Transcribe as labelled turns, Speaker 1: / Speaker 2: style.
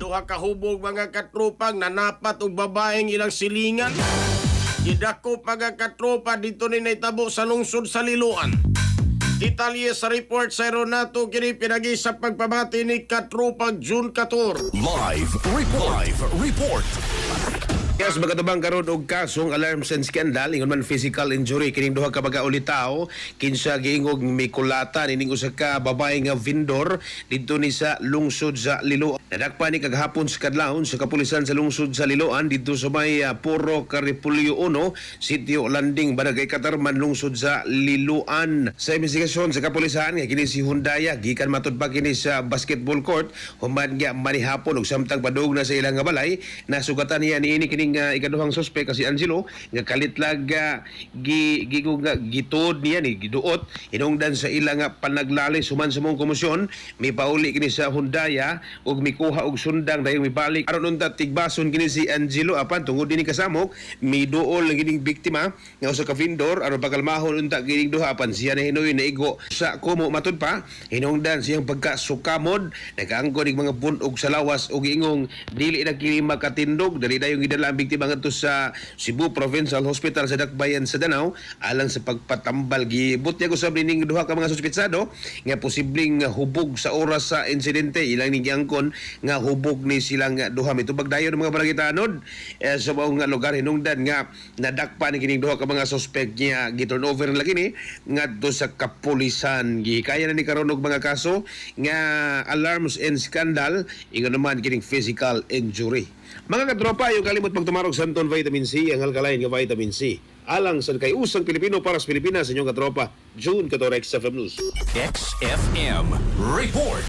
Speaker 1: Duha ka hubog mga katrupang nanapat og babaeng ilang silingan. Gidako mga katropa dito ni naitabo sa lungsod sa Liloan. Detalye sa report sa Aeronato kini pinagi sa pagpabati ni katrupang June 14.
Speaker 2: Live report.
Speaker 3: Yes, magatabang karon og kasong alarms and scandal ingon man physical injury kining duha ka pagkaulitaw kinsa giingog mikulatan ining usa ka babae nga vendor didto ni sa lungsod sa Liloan. Nadakpa ni kaghapon sa kadlawon sa kapulisan sa lungsod sa Liloan didto sa may Puro Caripulyo 1, Sitio Landing, Barangay Katarman, lungsod sa Liloan. Sa investigasyon sa kapulisan nga kini si Hundaya gikan matud pa kini sa basketball court human nga manihapon og samtang padung na sa ilang nga balay nasugatan niya niini kini nga ikaduhang suspek kasi Angelo nga kalitlag gitod niya ni giduot hinungdan sa ilang nga panaglali suman sa mong komisyon mipauli kini sa Hundaya ug mikuha og sundang dayong mibalik aron unta tigbason kini si Angelo apan tungod dinhi kasamok miduol gining biktima nga usa ka vendor aron pakalmahon unta gining duha apan siya na hinuy naigo sa kumo matud pa hinungdan siyang pagkasukamod nagaangkon ning mga bunog sa lawas ug ingong dili na kini makatindog dali dayong gidala biktima ngadto sa Cebu Provincial Hospital sa Dakbayan sa Danau alang sa pagpatambal gibot niya ko sa ning duha ka mga suspetsado nga posibleng hubog sa oras sa insidente ilang ning giangkon nga hubog ni silang duha mitubag dayon mga baragitanod sa maong nga lugar hinungdan nga nadakpa ni kining duha ka mga suspect niya giturnover na lagi ni ngadto sa kapulisan gihikaya na ni karon og mga kaso nga alarms and scandal ingon naman kining physical injury. Mga katropa, yung kalimot pagtumarog sa Santon Vitamin C, ang alkaline nga vitamin C. Alang sa kay usang Pilipino para sa Pilipinas, inyong katropa, June 14, XFM News.
Speaker 2: XFM report.